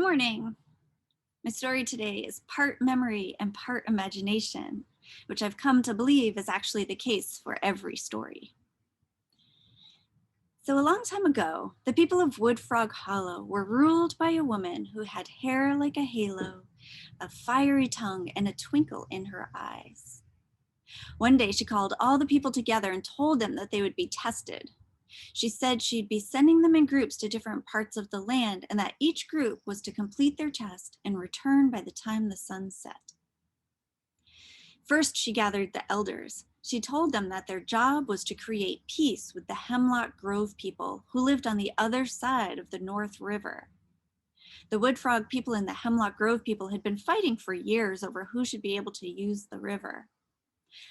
Morning. My story today is part memory and part imagination, which I've come to believe is actually the case for every story. So, a long time ago, the people of Woodfrog Hollow were ruled by a woman who had hair like a halo, a fiery tongue, and a twinkle in her eyes. One day, she called all the people together and told them that they would be tested. She said she'd be sending them in groups to different parts of the land and that each group was to complete their test and return by the time the sun set. First, she gathered the elders. She told them that their job was to create peace with the Hemlock Grove people who lived on the other side of the North River. The Woodfrog people and the Hemlock Grove people had been fighting for years over who should be able to use the river.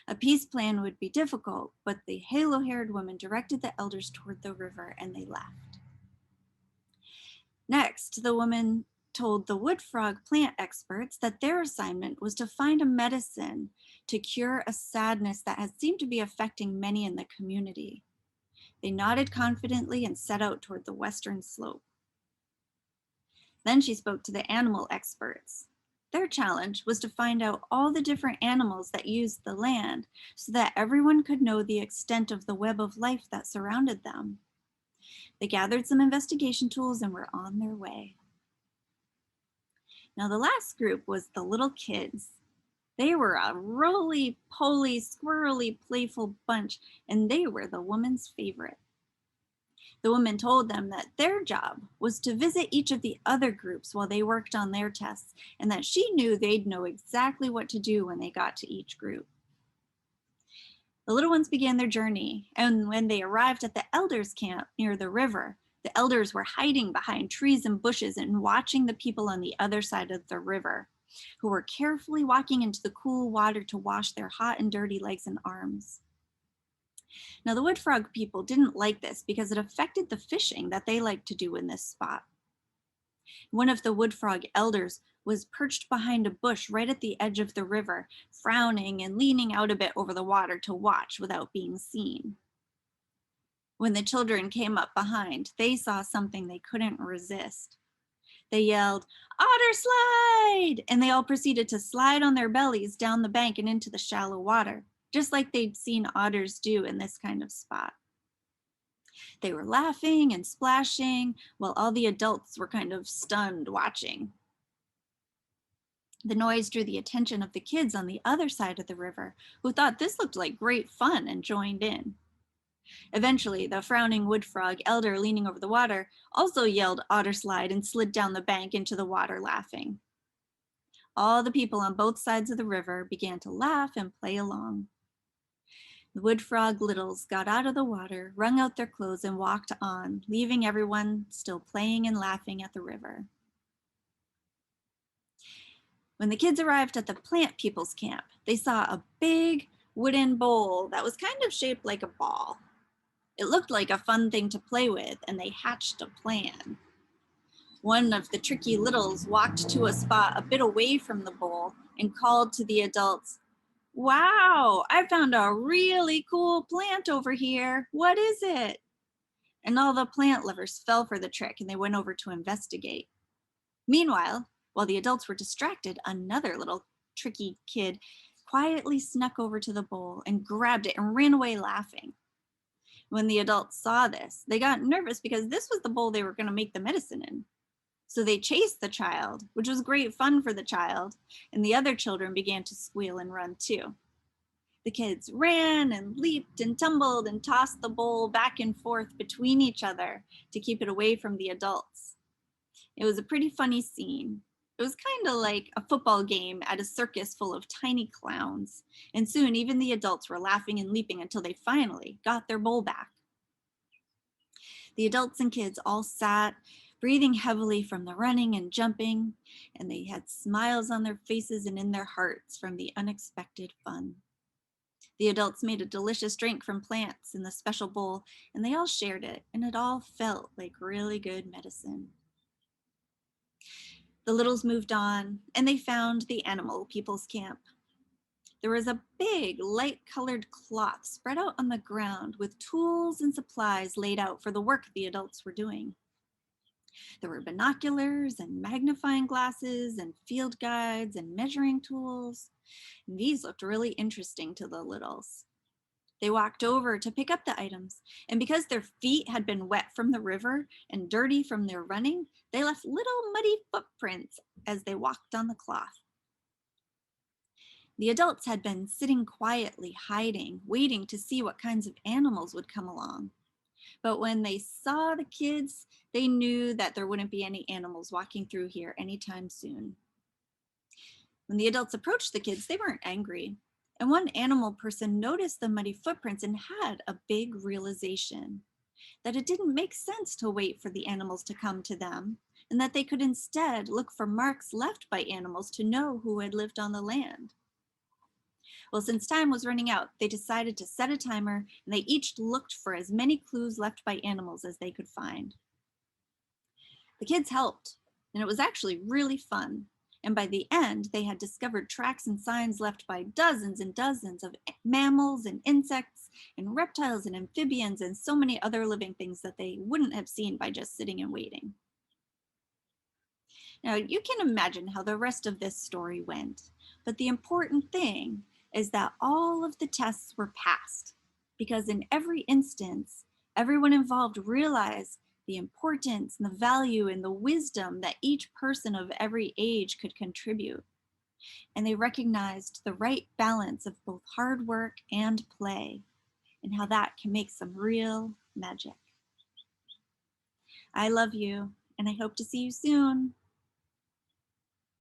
A peace plan would be difficult, but the halo-haired woman directed the elders toward the river and they left. Next, the woman told the Woodfrog plant experts that their assignment was to find a medicine to cure a sadness that had seemed to be affecting many in the community. They nodded confidently and set out toward the western slope. Then she spoke to the animal experts. Their challenge was to find out all the different animals that used the land so that everyone could know the extent of the web of life that surrounded them. They gathered some investigation tools and were on their way. Now, the last group was the little kids. They were a roly-poly, squirrely, playful bunch, and they were the woman's favorite. The woman told them that their job was to visit each of the other groups while they worked on their tests, and that she knew they'd know exactly what to do when they got to each group. The little ones began their journey, and when they arrived at the elders' camp near the river, the elders were hiding behind trees and bushes and watching the people on the other side of the river, who were carefully walking into the cool water to wash their hot and dirty legs and arms. Now, the Woodfrog people didn't like this because it affected the fishing that they liked to do in this spot. One of the Woodfrog elders was perched behind a bush right at the edge of the river, frowning and leaning out a bit over the water to watch without being seen. When the children came up behind, they saw something they couldn't resist. They yelled, "Otter slide!" And they all proceeded to slide on their bellies down the bank and into the shallow water, just like they'd seen otters do in this kind of spot. They were laughing and splashing while all the adults were kind of stunned watching. The noise drew the attention of the kids on the other side of the river, who thought this looked like great fun and joined in. Eventually, the frowning Woodfrog elder leaning over the water also yelled "Otter slide" and slid down the bank into the water laughing. All the people on both sides of the river began to laugh and play along. The Woodfrog littles got out of the water, wrung out their clothes, and walked on, leaving everyone still playing and laughing at the river. When the kids arrived at the plant people's camp, they saw a big wooden bowl that was kind of shaped like a ball. It looked like a fun thing to play with, and they hatched a plan. One of the tricky littles walked to a spot a bit away from the bowl and called to the adults, "Wow, I found a really cool plant over here. What is it?" And all the plant lovers fell for the trick and they went over to investigate. Meanwhile, while the adults were distracted, another little tricky kid quietly snuck over to the bowl and grabbed it and ran away laughing. When the adults saw this, they got nervous because this was the bowl they were going to make the medicine in. So they chased the child, which was great fun for the child, and the other children began to squeal and run too. The kids ran and leaped and tumbled and tossed the bowl back and forth between each other to keep it away from the adults. It was a pretty funny scene. It was kind of like a football game at a circus full of tiny clowns, and soon even the adults were laughing and leaping until they finally got their bowl back. The adults and kids all sat, breathing heavily from the running and jumping, and they had smiles on their faces and in their hearts from the unexpected fun. The adults made a delicious drink from plants in the special bowl, and they all shared it, and it all felt like really good medicine. The littles moved on, and they found the animal people's camp. There was a big, light-colored cloth spread out on the ground with tools and supplies laid out for the work the adults were doing. There were binoculars and magnifying glasses and field guides and measuring tools. And these looked really interesting to the littles. They walked over to pick up the items, and because their feet had been wet from the river and dirty from their running, they left little muddy footprints as they walked on the cloth. The adults had been sitting quietly, hiding, waiting to see what kinds of animals would come along. But when they saw the kids, they knew that there wouldn't be any animals walking through here anytime soon. When the adults approached the kids, they weren't angry. And one animal person noticed the muddy footprints and had a big realization that it didn't make sense to wait for the animals to come to them, and that they could instead look for marks left by animals to know who had lived on the land. Well, since time was running out, they decided to set a timer, and they each looked for as many clues left by animals as they could find. The kids helped, and it was actually really fun. And by the end, they had discovered tracks and signs left by dozens and dozens of mammals and insects and reptiles and amphibians and so many other living things that they wouldn't have seen by just sitting and waiting. Now, you can imagine how the rest of this story went, but the important thing is that all of the tests were passed, because in every instance, everyone involved realized the importance and the value and the wisdom that each person of every age could contribute. And they recognized the right balance of both hard work and play, and how that can make some real magic. I love you, and I hope to see you soon.